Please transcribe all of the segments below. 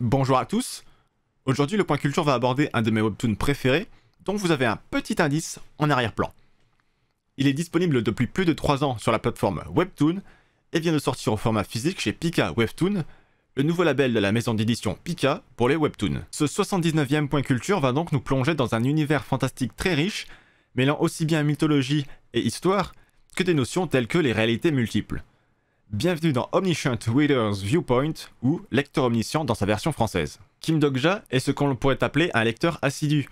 Bonjour à tous. Aujourd'hui, le Point Culture va aborder un de mes webtoons préférés, dont vous avez un petit indice en arrière-plan. Il est disponible depuis plus de 3 ans sur la plateforme Webtoon et vient de sortir au format physique chez Pika Webtoon, le nouveau label de la maison d'édition Pika pour les webtoons. Ce 79e Point Culture va donc nous plonger dans un univers fantastique très riche, mêlant aussi bien mythologie et histoire que des notions telles que les réalités multiples. Bienvenue dans Omniscient Reader's Viewpoint, ou lecteur omniscient dans sa version française. Kim Dok-ja est ce qu'on pourrait appeler un lecteur assidu.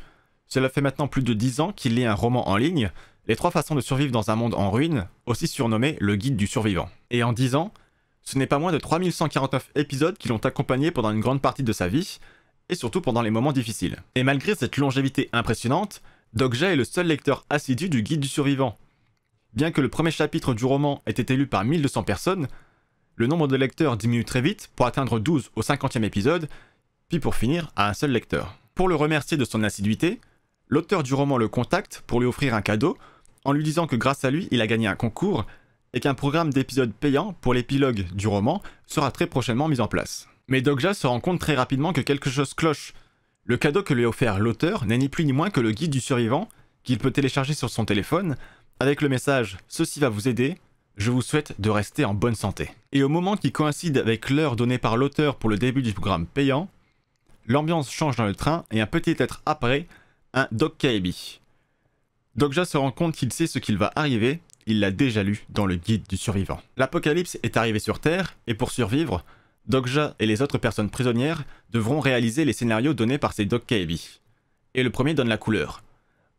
Cela fait maintenant plus de 10 ans qu'il lit un roman en ligne, Les 3 façons de survivre dans un monde en ruine, aussi surnommé le guide du survivant. Et en 10 ans, ce n'est pas moins de 3149 épisodes qui l'ont accompagné pendant une grande partie de sa vie, et surtout pendant les moments difficiles. Et malgré cette longévité impressionnante, Dok-ja est le seul lecteur assidu du guide du survivant. Bien que le premier chapitre du roman ait été lu par 1200 personnes, le nombre de lecteurs diminue très vite pour atteindre 12 au 50e épisode, puis pour finir à un seul lecteur. Pour le remercier de son assiduité, l'auteur du roman le contacte pour lui offrir un cadeau, en lui disant que grâce à lui, il a gagné un concours, et qu'un programme d'épisodes payants pour l'épilogue du roman sera très prochainement mis en place. Mais Dok-ja se rend compte très rapidement que quelque chose cloche. Le cadeau que lui a offert l'auteur n'est ni plus ni moins que le guide du survivant, qu'il peut télécharger sur son téléphone, avec le message « Ceci va vous aider, je vous souhaite de rester en bonne santé ». Et au moment qui coïncide avec l'heure donnée par l'auteur pour le début du programme payant, l'ambiance change dans le train et un petit être apparaît, un Dok-kaebi. Dok-ja se rend compte qu'il sait ce qu'il va arriver, il l'a déjà lu dans le guide du survivant. L'apocalypse est arrivé sur Terre, et pour survivre, Dok-ja et les autres personnes prisonnières devront réaliser les scénarios donnés par ces Dok-kaebi. Et le premier donne la couleur.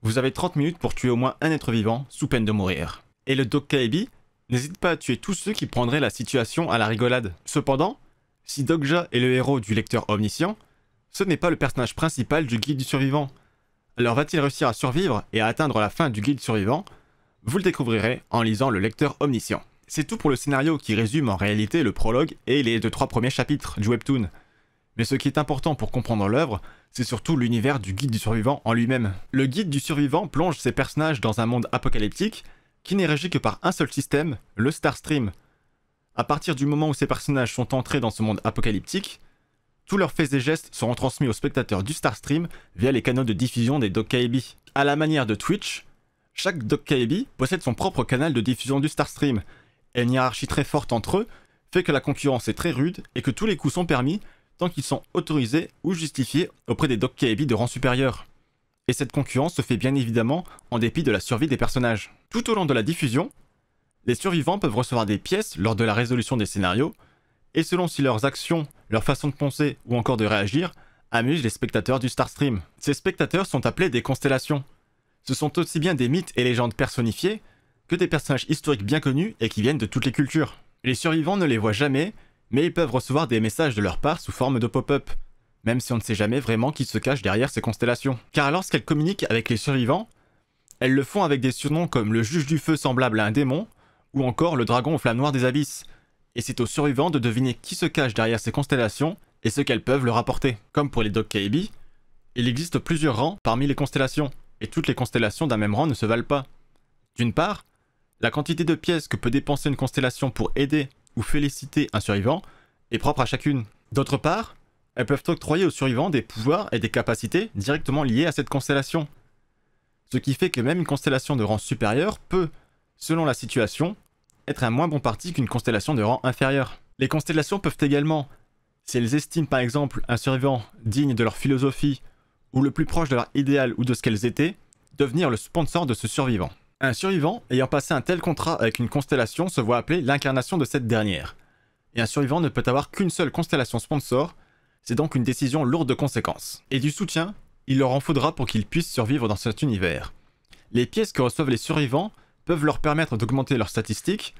Vous avez 30 minutes pour tuer au moins un être vivant, sous peine de mourir. Et le Dok-kaebi n'hésite pas à tuer tous ceux qui prendraient la situation à la rigolade. Cependant, si Dok-ja est le héros du lecteur omniscient, ce n'est pas le personnage principal du guide du survivant. Alors va-t-il réussir à survivre et à atteindre la fin du guide survivant? Vous le découvrirez en lisant le lecteur omniscient. C'est tout pour le scénario qui résume en réalité le prologue et les 2-3 premiers chapitres du webtoon. Mais ce qui est important pour comprendre l'œuvre, c'est surtout l'univers du guide du survivant en lui-même. Le guide du survivant plonge ses personnages dans un monde apocalyptique qui n'est régi que par un seul système, le Starstream. À partir du moment où ces personnages sont entrés dans ce monde apocalyptique, tous leurs faits et gestes seront transmis aux spectateurs du Starstream via les canaux de diffusion des Dok-kaebi. À la manière de Twitch, chaque Dok-kaebi possède son propre canal de diffusion du Starstream, et une hiérarchie très forte entre eux fait que la concurrence est très rude et que tous les coups sont permis tant qu'ils sont autorisés ou justifiés auprès des Dok-kaebi de rang supérieur. Et cette concurrence se fait bien évidemment en dépit de la survie des personnages. Tout au long de la diffusion, les survivants peuvent recevoir des pièces lors de la résolution des scénarios, et selon si leurs actions, leur façon de penser ou encore de réagir amusent les spectateurs du Starstream. Ces spectateurs sont appelés des constellations. Ce sont aussi bien des mythes et légendes personnifiés que des personnages historiques bien connus et qui viennent de toutes les cultures. Les survivants ne les voient jamais, mais ils peuvent recevoir des messages de leur part sous forme de pop-up, même si on ne sait jamais vraiment qui se cache derrière ces constellations. Car lorsqu'elles communiquent avec les survivants, elles le font avec des surnoms comme le juge du feu semblable à un démon, ou encore le dragon aux flammes noires des abysses. Et c'est aux survivants de deviner qui se cache derrière ces constellations et ce qu'elles peuvent leur apporter. Comme pour les Dok-kaebi, il existe plusieurs rangs parmi les constellations, et toutes les constellations d'un même rang ne se valent pas. D'une part, la quantité de pièces que peut dépenser une constellation pour aider ou féliciter un survivant est propre à chacune. D'autre part, elles peuvent octroyer aux survivants des pouvoirs et des capacités directement liés à cette constellation. Ce qui fait que même une constellation de rang supérieur peut, selon la situation, être un moins bon parti qu'une constellation de rang inférieur. Les constellations peuvent également, si elles estiment par exemple un survivant digne de leur philosophie ou le plus proche de leur idéal ou de ce qu'elles étaient, devenir le sponsor de ce survivant. Un survivant ayant passé un tel contrat avec une constellation se voit appeler l'incarnation de cette dernière. Et un survivant ne peut avoir qu'une seule constellation sponsor, c'est donc une décision lourde de conséquences. Et du soutien, il leur en faudra pour qu'ils puissent survivre dans cet univers. Les pièces que reçoivent les survivants peuvent leur permettre d'augmenter leurs statistiques,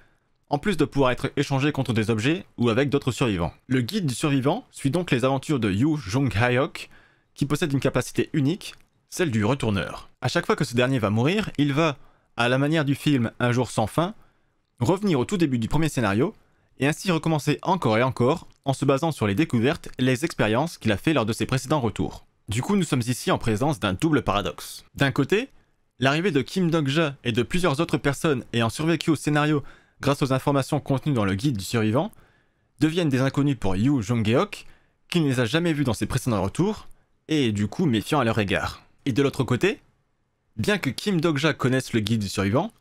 en plus de pouvoir être échangés contre des objets ou avec d'autres survivants. Le guide du survivant suit donc les aventures de Yu Jung-hyuk, qui possède une capacité unique, celle du retourneur. À chaque fois que ce dernier va mourir, il va, à la manière du film Un jour sans fin, revenir au tout début du premier scénario, et ainsi recommencer encore et encore, en se basant sur les découvertes et les expériences qu'il a fait lors de ses précédents retours. Du coup, nous sommes ici en présence d'un double paradoxe. D'un côté, l'arrivée de Kim Dok-ja et de plusieurs autres personnes ayant survécu au scénario grâce aux informations contenues dans le guide du survivant deviennent des inconnus pour Yu Jung-hyuk, qu'il ne les a jamais vus dans ses précédents retours, et est du coup méfiant à leur égard. Et de l'autre côté, bien que Kim Dok-ja connaisse le guide du survivant,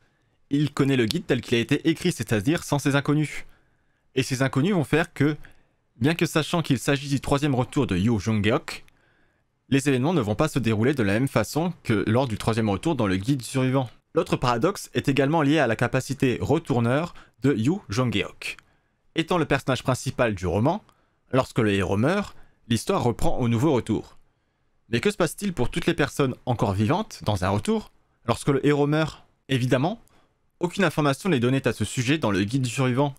il connaît le guide tel qu'il a été écrit, c'est-à-dire sans ces inconnus. Et ces inconnus vont faire que, bien que sachant qu'il s'agit du troisième retour de Yu Jong-geok, les événements ne vont pas se dérouler de la même façon que lors du troisième retour dans le guide du survivant. L'autre paradoxe est également lié à la capacité retourneur de Yu Jong-geok. Étant le personnage principal du roman, lorsque le héros meurt, l'histoire reprend au nouveau retour. Mais que se passe-t-il pour toutes les personnes encore vivantes dans un retour lorsque le héros meurt? Évidemment, aucune information n'est donnée à ce sujet dans le guide du survivant,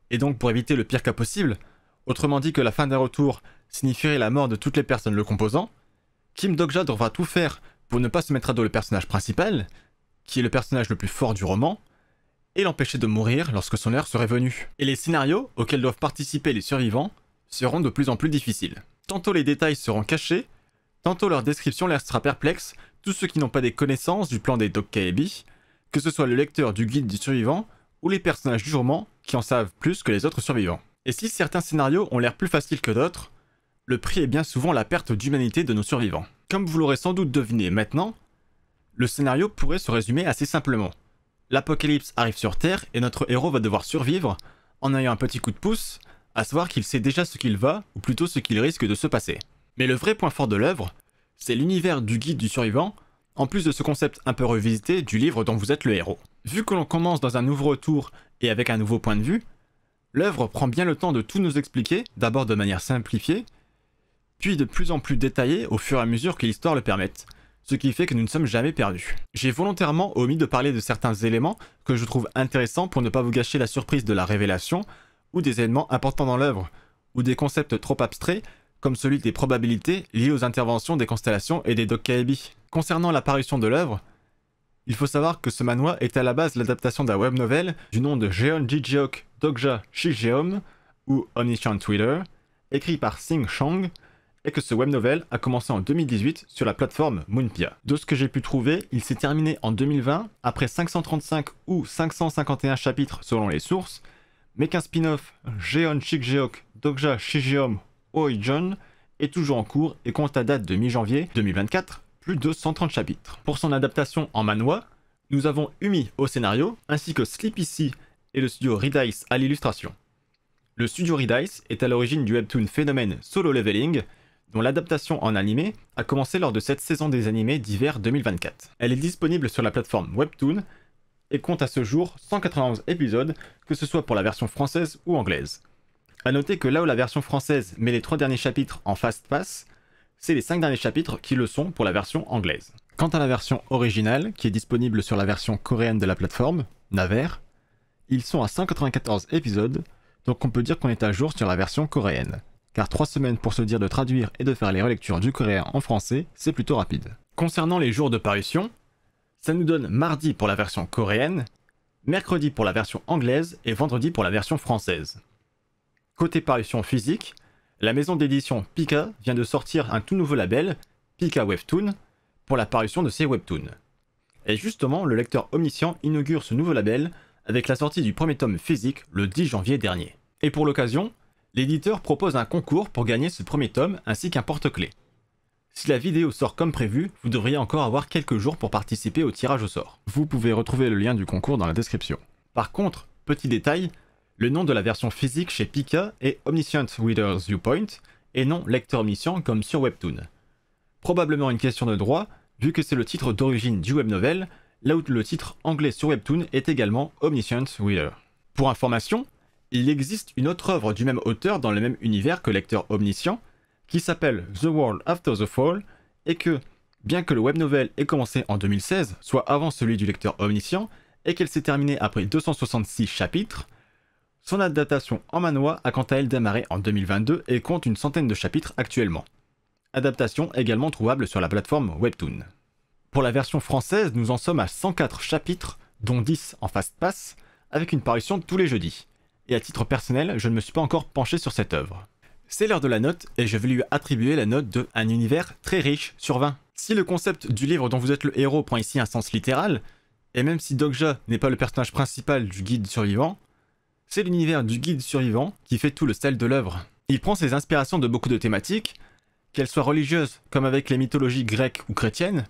et donc pour éviter le pire cas possible, autrement dit que la fin d'un retour signifierait la mort de toutes les personnes le composant, Kim Dok-ja devra tout faire pour ne pas se mettre à dos le personnage principal, qui est le personnage le plus fort du roman, et l'empêcher de mourir lorsque son heure serait venue. Et les scénarios auxquels doivent participer les survivants seront de plus en plus difficiles. Tantôt les détails seront cachés, tantôt leur description laissera perplexe tous ceux qui n'ont pas des connaissances du plan des Dokkaebi, que ce soit le lecteur du guide du survivant ou les personnages du roman qui en savent plus que les autres survivants. Et si certains scénarios ont l'air plus faciles que d'autres, le prix est bien souvent la perte d'humanité de nos survivants. Comme vous l'aurez sans doute deviné maintenant, le scénario pourrait se résumer assez simplement. L'apocalypse arrive sur Terre et notre héros va devoir survivre en ayant un petit coup de pouce, à savoir qu'il sait déjà ce qu'il va, ou plutôt ce qu'il risque de se passer. Mais le vrai point fort de l'œuvre, c'est l'univers du guide du survivant, en plus de ce concept un peu revisité du livre dont vous êtes le héros. Vu que l'on commence dans un nouveau retour et avec un nouveau point de vue, l'œuvre prend bien le temps de tout nous expliquer, d'abord de manière simplifiée, puis de plus en plus détaillée au fur et à mesure que l'histoire le permette, ce qui fait que nous ne sommes jamais perdus. J'ai volontairement omis de parler de certains éléments que je trouve intéressants pour ne pas vous gâcher la surprise de la révélation, ou des éléments importants dans l'œuvre, ou des concepts trop abstraits, comme celui des probabilités liées aux interventions des constellations et des Dokkaebi. Concernant l'apparition de l'œuvre, il faut savoir que ce manhwa est à la base l'adaptation d'un web novel du nom de Jeon Ji-jeok Dok-ja Shigeom, ou Omniscient Reader, écrit par Sing Chang, et que ce web novel a commencé en 2018 sur la plateforme Moonpia. De ce que j'ai pu trouver, il s'est terminé en 2020 après 535 ou 551 chapitres selon les sources, mais qu'un spin-off Jeon Shikjeok Dok-ja Shigeom Oijon est toujours en cours et compte à date de mi-janvier 2024 plus de 130 chapitres. Pour son adaptation en manhwa, nous avons Umi au scénario ainsi que Sleepy Sea et le studio Redice à l'illustration. Le studio Redice est à l'origine du webtoon phénomène Solo Leveling, dont l'adaptation en animé a commencé lors de cette saison des animés d'hiver 2024. Elle est disponible sur la plateforme Webtoon et compte à ce jour 191 épisodes, que ce soit pour la version française ou anglaise. A noter que là où la version française met les 3 derniers chapitres en fast pass, c'est les 5 derniers chapitres qui le sont pour la version anglaise. Quant à la version originale, qui est disponible sur la version coréenne de la plateforme, Naver, ils sont à 194 épisodes, donc on peut dire qu'on est à jour sur la version coréenne. Car 3 semaines pour se dire de traduire et de faire les relectures du coréen en français, c'est plutôt rapide. Concernant les jours de parution, ça nous donne mardi pour la version coréenne, mercredi pour la version anglaise et vendredi pour la version française. Côté parution physique, la maison d'édition Pika vient de sortir un tout nouveau label, Pika Webtoon, pour la parution de ses webtoons. Et justement, le lecteur omniscient inaugure ce nouveau label avec la sortie du premier tome physique le 10 janvier dernier. Et pour l'occasion, l'éditeur propose un concours pour gagner ce premier tome ainsi qu'un porte-clés. Si la vidéo sort comme prévu, vous devriez encore avoir quelques jours pour participer au tirage au sort. Vous pouvez retrouver le lien du concours dans la description. Par contre, petit détail, le nom de la version physique chez Pika est Omniscient Reader's Viewpoint et non Lecteur Omniscient comme sur Webtoon. Probablement une question de droit, vu que c'est le titre d'origine du web novel, là où le titre anglais sur Webtoon est également Omniscient Reader. Pour information, il existe une autre œuvre du même auteur dans le même univers que Lecteur Omniscient, qui s'appelle The World After the Fall, et que, bien que le web novel ait commencé en 2016, soit avant celui du Lecteur Omniscient, et qu'elle s'est terminée après 266 chapitres, son adaptation en manhwa a quant à elle démarré en 2022 et compte une centaine de chapitres actuellement. Adaptation également trouvable sur la plateforme Webtoon. Pour la version française, nous en sommes à 104 chapitres, dont 10 en fast pass, avec une parution tous les jeudis. Et à titre personnel, je ne me suis pas encore penché sur cette œuvre. C'est l'heure de la note, et je vais lui attribuer la note de un univers très riche sur 20. Si le concept du livre dont vous êtes le héros prend ici un sens littéral, et même si Dok-ja n'est pas le personnage principal du guide survivant, c'est l'univers du guide survivant qui fait tout le sel de l'œuvre. Il prend ses inspirations de beaucoup de thématiques, qu'elles soient religieuses comme avec les mythologies grecques ou chrétiennes,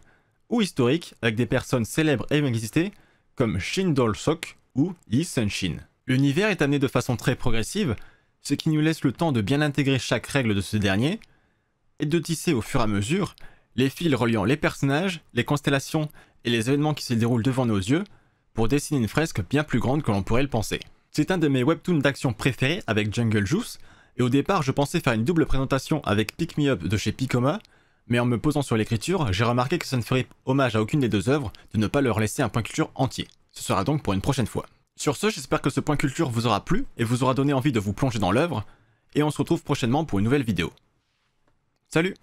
ou historiques avec des personnes célèbres et existées comme Shin Dol-sok ou Yi Sun-shin. L'univers est amené de façon très progressive, ce qui nous laisse le temps de bien intégrer chaque règle de ce dernier, et de tisser au fur et à mesure les fils reliant les personnages, les constellations et les événements qui se déroulent devant nos yeux, pour dessiner une fresque bien plus grande que l'on pourrait le penser. C'est un de mes webtoons d'action préférés avec Jungle Juice, et au départ je pensais faire une double présentation avec Pick Me Up de chez Picoma, mais en me posant sur l'écriture, j'ai remarqué que ça ne ferait hommage à aucune des deux œuvres de ne pas leur laisser un point culture entier. Ce sera donc pour une prochaine fois. Sur ce, j'espère que ce point culture vous aura plu et vous aura donné envie de vous plonger dans l'œuvre, et on se retrouve prochainement pour une nouvelle vidéo. Salut!